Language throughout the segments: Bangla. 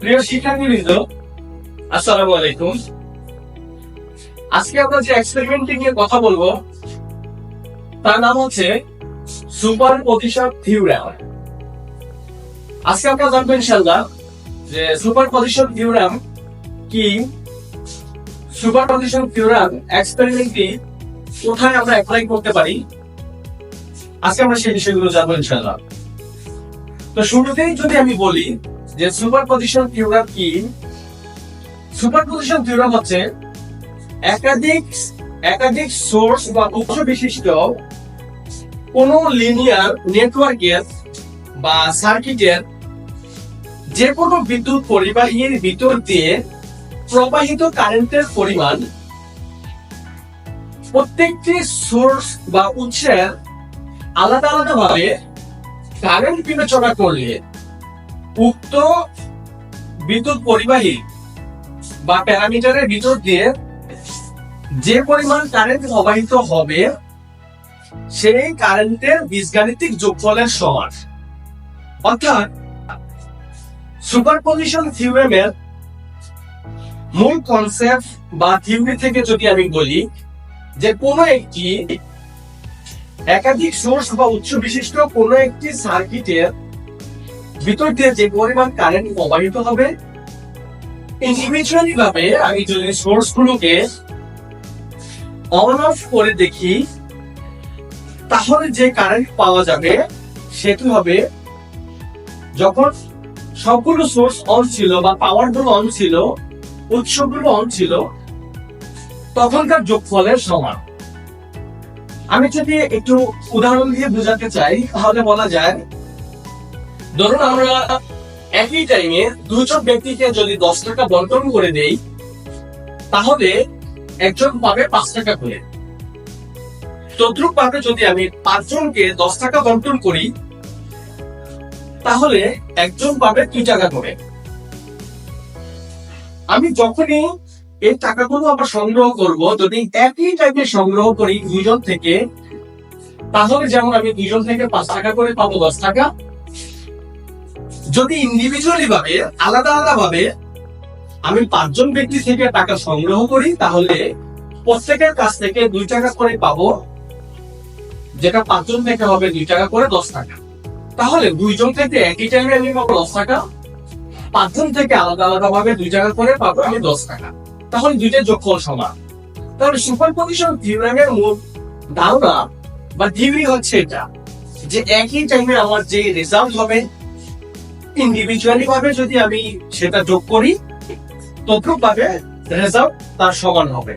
প্রিয় শিক্ষার্থীবৃন্দ, আসসালামু আলাইকুম। আজকে আমরা যে এক্সপেরিমেন্টটি নিয়ে কথা বলবো তার নাম হচ্ছে সুপারপজিশন থিওরেম। আজকে আমরা জানবো ইনশাআল্লাহ যে সুপারপজিশন থিওরেম কি, সুপারপজিশন থিওরেম এক্সপেরিমেন্টটি কোথায় আমরা অ্যাপ্লাই করতে পারি। আজকে আমরা সেই বিষয়গুলো জানবো ইনশাআল্লাহ। তো শুরুতেই যদি আমি বলি যে সুপারপজিশন থিওরেম কি, সুপারপজিশন থিওরেম হচ্ছে একাধিক সোর্স বা উৎস বিশিষ্ট কোন লিনিয়ার নেটওয়ার্কের বা সার্কিটের যে কোনো বিদ্যুৎ পরিবাহীর ভিতর দিয়ে প্রবাহিত কারেন্টের পরিমাণ প্রত্যেকটি সোর্স বা উৎসের আলাদা আলাদা ভাবে কারেন্ট বিবেচনা করলে উক্ত বিদ্যুৎ পরিবাহী বা প্যারামিটারের ভিতর দিয়ে যে পরিমাণ কারেন্ট প্রবাহিত হবে সেই কারেন্টের বীজগাণিতিক যোগফলের সমান। অর্থাৎ সুপারপজিশন থিওরেমের মূল কনসেপ্ট বা থিওরি থেকে যদি আমি বলি যে কোন একটি একাধিক সোর্স বা উৎস বিশিষ্ট কোন একটি সার্কিটের ভিতর দিয়ে যে পরিমাণ কারেন্ট প্রবাহিত হবে, ইন্ডিভিজুয়ালি ভাবে আমি যদি সোর্স গুলোকে অন অফ করে দেখি তাহলে যে কারেন্ট পাওয়া যাবে সেটি হবে যখন সবগুলো সোর্স অন ছিল বা পাওয়ার গুলো অন ছিল, উৎসগুলো অন ছিল, তখনকার যোগফলের সমান। আমি যদি একটু উদাহরণ দিয়ে বোঝাতে চাই তাহলে বলা যায়, ধরুন আমরা একই টাইমে দুজন ব্যক্তিকে যদি 10 টাকা বন্টন করে দেই তাহলে একজন পাবে 5 টাকা করে। তদ্রুপ ভাবে যদি আমি 5 জনকে 10 টাকা বন্টন করি তাহলে একজন পাবে 2 টাকা করে। আমি যখনই এই টাকাগুলো আবার সংগ্রহ করব, যদি একই টাইমে সংগ্রহ করি দুজন থেকে, তাহলে যেমন আমি দুজন থেকে 5 টাকা করে পাবো 10 টাকা। যদি ইন্ডিভিজুয়ালি ভাবে আলাদা আলাদা ভাবে আমি 5 জন ব্যক্তি থেকে টাকা সংগ্রহ করি তাহলে প্রত্যেকের কাছ থেকে 2 টাকা করে পাবো, যেটা 5 জন থেকে হবে 2 টাকা করে 10 টাকা। তাহলে 2 জন থেকে একই টাইমে আমি পাবো 10 টাকা, 5 জন থেকে আলাদা আলাদা ভাবে 2 টাকা করে পাবো আমি 10 টাকা। তাহলে দুইটার যোগফল সমান। তাহলে সুপারপজিশন থিওরেমের মূল ধারণা বা থিওরি হচ্ছে এটা, যে একই টাইমে আমার যে রেজাল্ট হবে ইন্ডিভিজুয়ালি ভাবে যদি আমি সেটা যোগ করি তদ্রুপ ভাবে রেজাল্ট তার সমান হবে।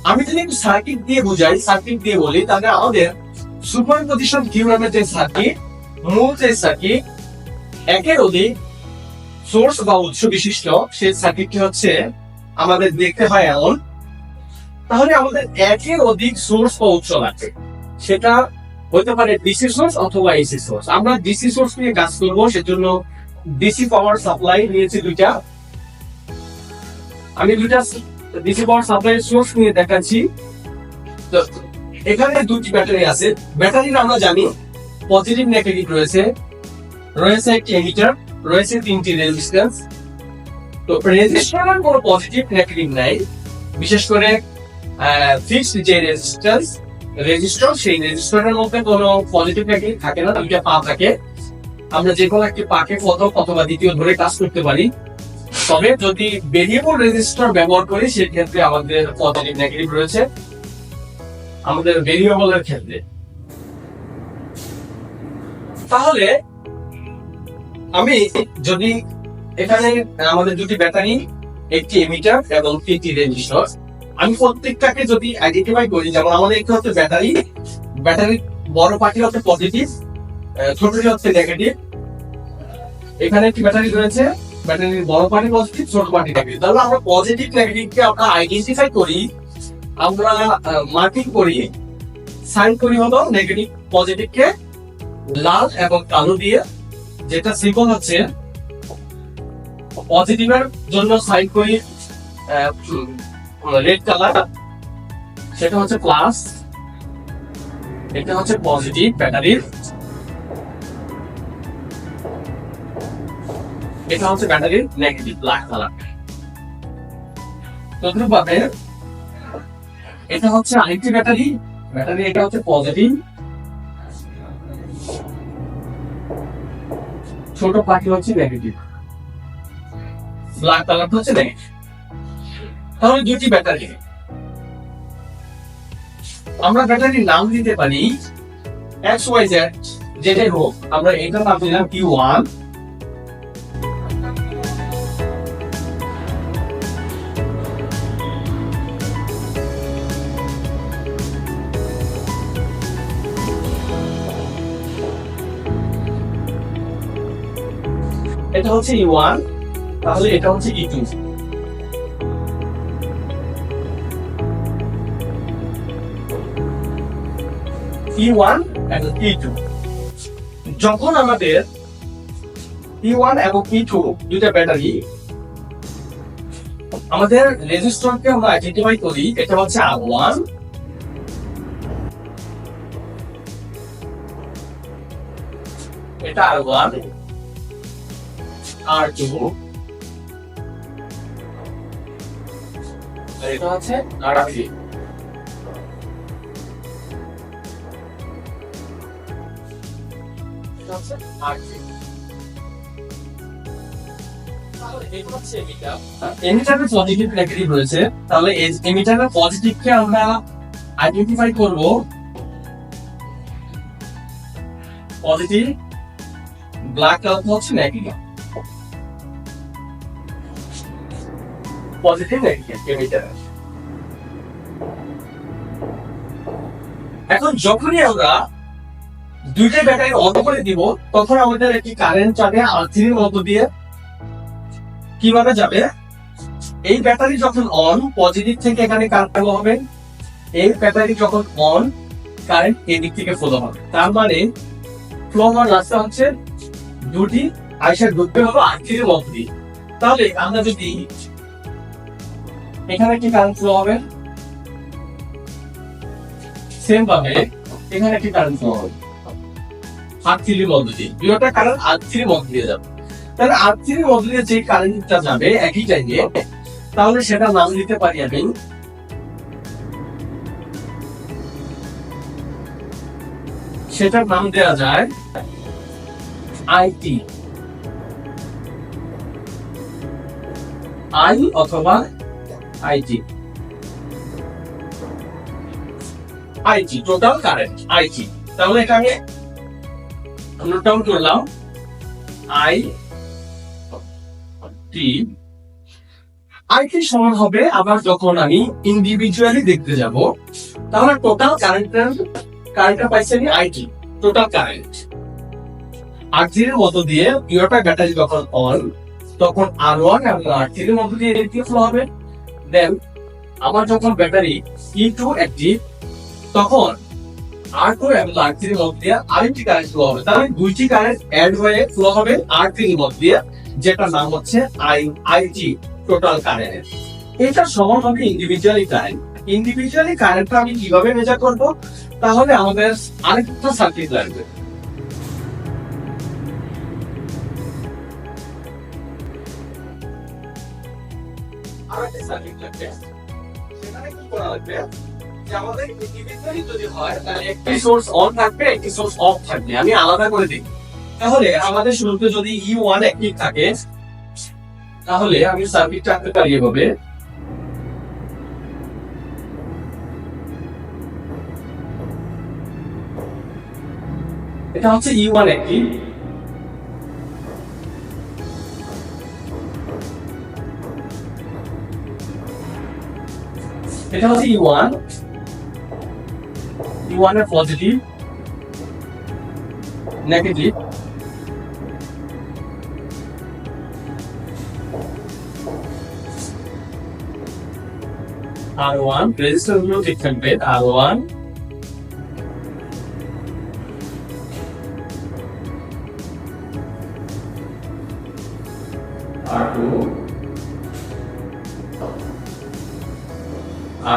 আমি যদি একটু সার্কিট দিয়ে বুঝাই, সার্কিট দিয়ে বলি, তাহলে আমাদের সুপারপজিশন থিওরেমের যে সার্কিট, মূল যে সার্কিট একের অধিক সোর্স বা উৎস বিশিষ্ট, সেই সার্কিটটি হচ্ছে আমাদের দেখতে হয় এমন। তাহলে আমাদের একের অধিক সোর্স বা উৎস লাগবে, সেটা হতে পারে ডিসি সোর্স অথবা এসি সোর্স। আমরা ডিসি সোর্স নিয়ে কাজ করবো, সেজন্য ডিসি পাওয়ার সাপ্লাই নিয়েছি দুইটা। আমি দুইটা ডিসি পাওয়ার সাপ্লাই সোর্স নিয়ে দেখাচ্ছি। তো এখানে দুটি ব্যাটারি আছে। ব্যাটারির আমরা জানি পজিটিভ নেগেটিভ রয়েছে, রয়েছে একটি এমিটার, রয়েছে 3টি রেজিস্ট্যান্স। তো রেজিস্টরের কোনো পজিটিভ নেগেটিভ নাই, বিশেষ করে ফিক্সড যে রেজিস্টর, সেই রেজিস্টরের মধ্যে কোনো পজিটিভ নেগেটিভ থাকে না, দুইটা পা থাকে। আমরা যে কোনো একটি পাকে প্রথম অথবা দ্বিতীয় ধরে কাজ করতে পারি। তবে যদি ভেরিয়েবল রেজিস্টর ব্যবহার করি সেক্ষেত্রে আমাদের পজিটিভ নেগেটিভ রয়েছে আমাদের ভেরিয়েবলের ক্ষেত্রে। তাহলে আমি যদি এখানে আমাদের দুটি ব্যাটারি, একটি এমিটার এবং 3টি রেজিস্টর, আমি প্রত্যেকটাকে যদি আইডেন্টিফাই করি, যেমন আমাদের একটি হচ্ছে ব্যাটারি, ব্যাটারির বড় পার্টি হচ্ছে পজিটিভ, ছোটটি হচ্ছে নেগেটিভ। এখানে একটি ব্যাটারি রয়েছে, ব্যাটারির বড় পার্টি পজিটিভ, ছোট পার্টি নেগেটিভ। তাহলে আমরা পজিটিভ নেগেটিভকে আমরা আইডেন্টিফাই করি, আমরা মার্কিং করি, সাইন করি হলো নেগেটিভ পজিটিভকে লাল এবং কালো দিয়ে, যেটা সিম্বল হচ্ছে পজিটিভের জন্য সাইন করি রেড কালার, সেটা হচ্ছে প্লাস, এটা হচ্ছে পজিটিভ ব্যাটারির। এটা হচ্ছে ব্যাটারির নেগেটিভ ব্ল্যাক কালার। তদ্রুপভাবে এটা হচ্ছে আরেকটি ব্যাটারি, এটা হচ্ছে পজিটিভ, ছোট পাখি হচ্ছে নেগেটিভ, ব্ল্যাক কালারটা হচ্ছে নেগেটিভ। তাহলে দুটি ব্যাটারি, আমরা ব্যাটারির নাম দিতে পারি XYZ, যেটাই হোক, আমরা এটার নাম দিলাম Q1, এটা হচ্ছে E1, তাহলে এটা হচ্ছে E2। E1 এবং E2, যখন আমাদের E1 এবং E2 দুইটা ব্যাটারি, আমাদের রেজিস্টরকে আমরা আইডেন্টিফাই করি, এটা হচ্ছে R1, এটা R1, R2, এটা হচ্ছে R3। এমিটারে পজিটিভ নেগেটিভ রয়েছে, তাহলে এমিটারে পজিটিভকে আমরা আইডেন্টিফাই করব পজিটিভ, ব্ল্যাক কালার হচ্ছে নেগেটিভ, পজিটিভ নেগেটিভ এমিটারে। এখন যখনই আমরা দুইটা ব্যাটারি অন করে দিব, তখন আমাদের একটি কারেন্ট যাবে R3 এর মধ্য দিয়ে। কিভাবে যাবে? এই ব্যাটারি যখন অন, পজিটিভ থেকে এখানে কারেন্ট ফ্লো হবে, এই ব্যাটারি যখন অন, কারেন্ট এই দিক থেকে ফ্লো হবে। তার মানে ফ্লো হওয়ার রাস্তা হচ্ছে দুটি আইসা ঢুকতে হবে R3 এর মধ্য দিয়ে। তাহলে আমরা যদি এখানে কি কারেন্ট ফ্লো হবে, সেম ভাবে এখানে কি কারেন্ট ফ্লো হবে R3 এর মধ্য দিয়ে, দুইটা কারেন্ট R3 এর মধ্য দিয়ে যাবে। তাহলে R3 এর মধ্য দিয়ে যে কারেন্টটা যাবে একই টাইমে, তাহলে সেটা নাম দিতে পারি আমি সেটার নাম দেওয়া যায় আইটি, আই অথবা IT, IT total current IT. তাহলে এটা আমি নোট ডাউন করলাম, আই টি। আইটি সমান হবে, আবার যখন আমি ইন্ডিভিজুয়ালি দেখতে যাব, তাহলে টোটাল কারেন্টটা পাইছি আমি আইটি, টোটাল কারেন্ট। R3 এর মধ্য দিয়ে দুইটা ব্যাটারি যখন অন, তখন R1 এবং R3 এর মধ্য দিয়ে ইলেকট্রিক ফ্লো হবে। দেন আমার যখন ব্যাটারি E2 অ্যাক্টিভ, তখন R2 এবং R3 এর মধ্য দিয়ে আরেকটি কারেন্ট ফ্লো হবে। তাহলে দুইটি কারেন্ট অ্যাড হয়ে ফ্লো হবে R3 এর মধ্য দিয়ে, যেটার নাম হচ্ছে আইটি, টোটাল কারেন্ট। এটা সমান হবে ইন্ডিভিজুয়ালি কারেন্ট। ইন্ডিভিজুয়ালি কারেন্টটা আমি কিভাবে মেজার করব? তাহলে আমাদের আরেকটা সার্কিট লাগবে। আরেকটা সার্কিট লাগবে, সেখানে কি করা লাগবে? যে আমাদের ইন্ডিভিজুয়ালি যদি হয়, তাহলে একটি সোর্স অন থাকবে, একটি সোর্স অফ থাকবে। আমি আলাদা করে দিই। তাহলে আমাদের শুরুতে যদি E1 অ্যাক্টিভ থাকে, তাহলে আমি সার্কিটটা আঁকতে পারি এভাবে। এটা হচ্ছে E1 অ্যাক্টিভ, এটা হচ্ছে E1 এর পজিটিভ, নেগেটিভ, R1 রেজিস্টর গুলো ঠিক থাকবে, R1, R2,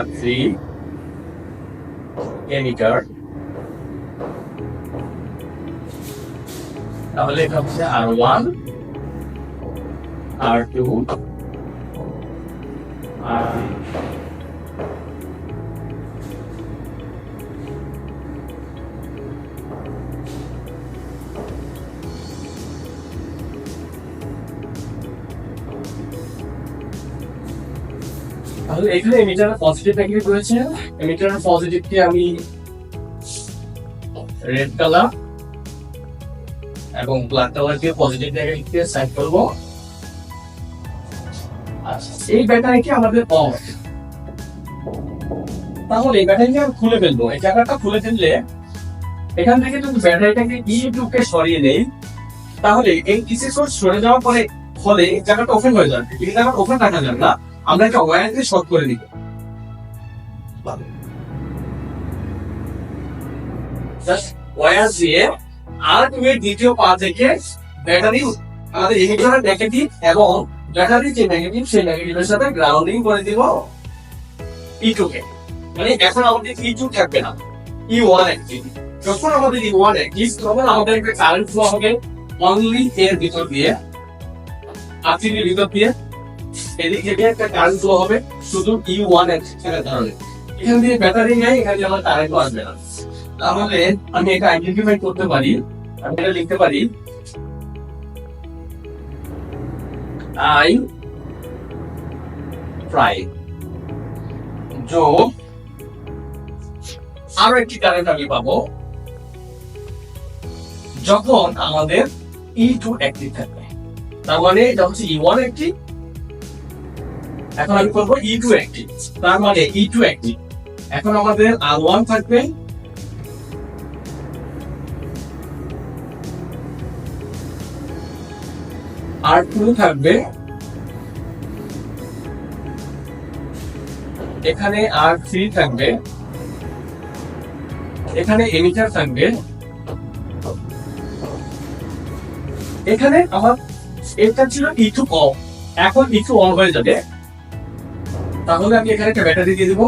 R3, এমিটার। তাহলে এটা হচ্ছে R1, R2 R3 তাহলে এখানে এমিটারের পজিটিভ নেগেটিভ রয়েছে। এমিটারের পজিটিভকে আমি রেড কালার এবং ব্ল্যাক কালার দিয়ে পজিটিভ নেগেটিভকে সাইড করব। আচ্ছা, এই ব্যাটারিটি আমাদের অফ। তাহলে এই ব্যাটারিকে আমি খুলে ফেলবো। এই জায়গাটা খুলে ফেললে এখান থেকে যদি ব্যাটারিটাকে E2 কে সরিয়ে নেই, তাহলে এই ডিসি সোর্স সরে যাওয়ার পরে ফলে এই জায়গাটা ওপেন হয়ে যাবে। এই জায়গাটা ওপেন রাখা যাবে না, আমরা একটা ওয়্যার দিয়ে শর্ট করে দিব। ওয়্যার দিয়ে R2 এর দ্বিতীয় পা থেকে ব্যাটারি আমাদের ইমিটারের নেগেটিভ এবং ব্যাটারি যে নেগেটিভ সেই নেগেটিভের সাথে গ্রাউন্ডিং করে দিব E2 কে। মানে এখন আমাদের E2 থাকবে না, E1 অ্যাক্টিভ। যখন আমাদের E1 অ্যাক্টিভ তখন আমাদের একটা কারেন্ট ফ্লো হবে অনলি এর ভিতর দিয়ে, R3 এর ভিতর দিয়ে। এদিক থেকে একটা কারেন্ট ফ্লো হবে শুধু E1 অ্যাক্টিভ থাকার কারণে। এখান দিয়ে ব্যাটারি নেই, এখানে আমার কারেন্ট আসবে না। তাহলে আমি এটা আইডেন্টিফাই করতে পারি। আমি এটা লিখতে পারি I প্রাইম যোগ আরো একটি কারেন্ট আমি পাবো যখন আমাদের E2 অ্যাক্টিভ থাকবে। তার মানে এটা হচ্ছে E1 অ্যাক্টিভ, এখন আমি করবো E2 অ্যাক্টিভ, তার মানে E2 অ্যাক্টিভ। এখন আমাদের R1 থাকবে, R2 থাকবে, এখানে R3 থাকবে, এখানে এমিটার থাকবে, এখানে আমার এটা ছিল E2 অফ, এখন E2 অন হয়ে যাবে। তাহলে আমি এখানে একটা ব্যাটারি দিয়ে দিব।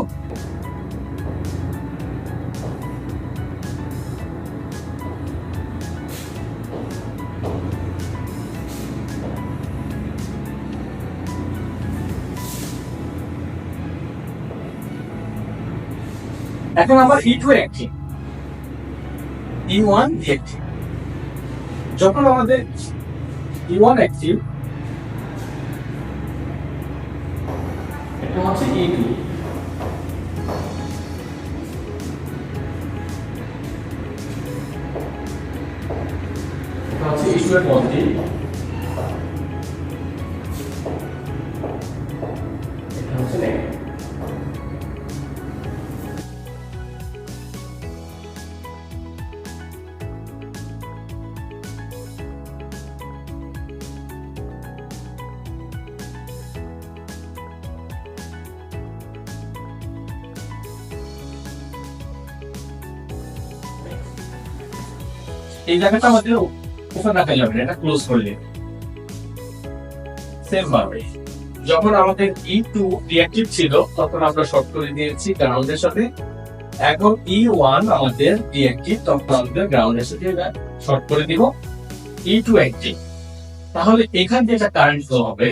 এখন আমার E2 অ্যাক্টিভ, E1 অ্যাক্টিভ। যখন আমাদের E1 অ্যাক্টিভ, এটা হচ্ছে E2, এটা হচ্ছে E2 এর পজিটিভ, এটা হচ্ছে নেগেটিভ। এই জায়গাটা আমাদের ওপেন রাখা যাবে না, এটা ক্লোজ করে দিই। সেম ভাবে যখন আমাদের E2 রিঅ্যাক্টিভ ছিল তখন আমরা শর্ট করে দিয়েছি গ্রাউন্ডের সাথে। এখন E1 আমাদের রিঅ্যাক্টিভ, তখন আমাদের গ্রাউন্ডের সাথে শর্ট করে দিব। E2 অ্যাক্টিভ, তাহলে এখান থেকে একটা কারেন্ট ফ্লো হবে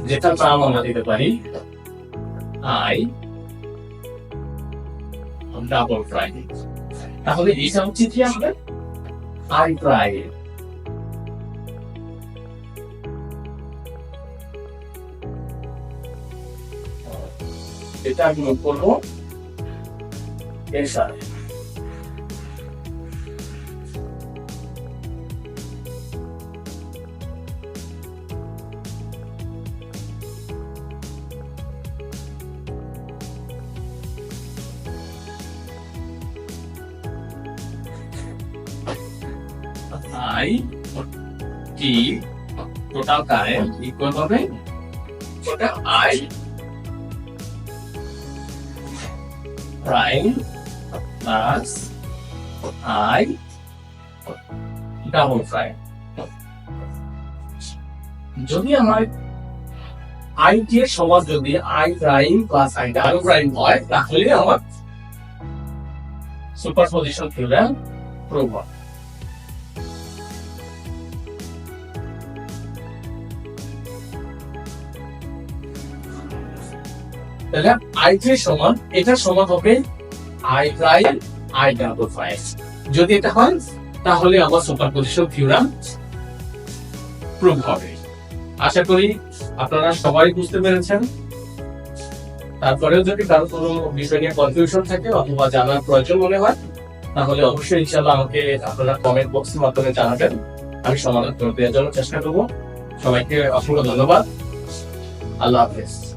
যেটার নাম আমরা দিতে পারি I ডাবল প্রাইম। তাহলে এটা হচ্ছে কি আমাদের I প্রাইম। এটা আমি নোট করবো এর সাথে। I T total current equal হবে ওটা I prime plus I double prime. যদি আমার I টি এর সমান যদি I prime plus I double prime হয় তাহলে আমার সুপারপজিশন থিওরেম প্রুভ হয়। তাহলে i3 সমান, এটা সমান হবে i prime i double prime. যদি এটা হয় তাহলে আমার সুপারপজিশন থিওরেম প্রুভ হবে। আশা করি আপনারা সবাই বুঝতে পেরেছেন। তারপরেও যদি কারো কোনো বিষয় নিয়ে কনফিউশন থাকে অথবা জানার প্রয়োজন মনে হয় তাহলে অবশ্যই ইনশাআল্লাহ আমাকে আপনারা কমেন্ট বক্সের মাধ্যমে জানাবেন, আমি সমাধান করে দেওয়ার জন্য চেষ্টা করব। সবাইকে অসংখ্য ধন্যবাদ। আল্লাহ হাফেজ।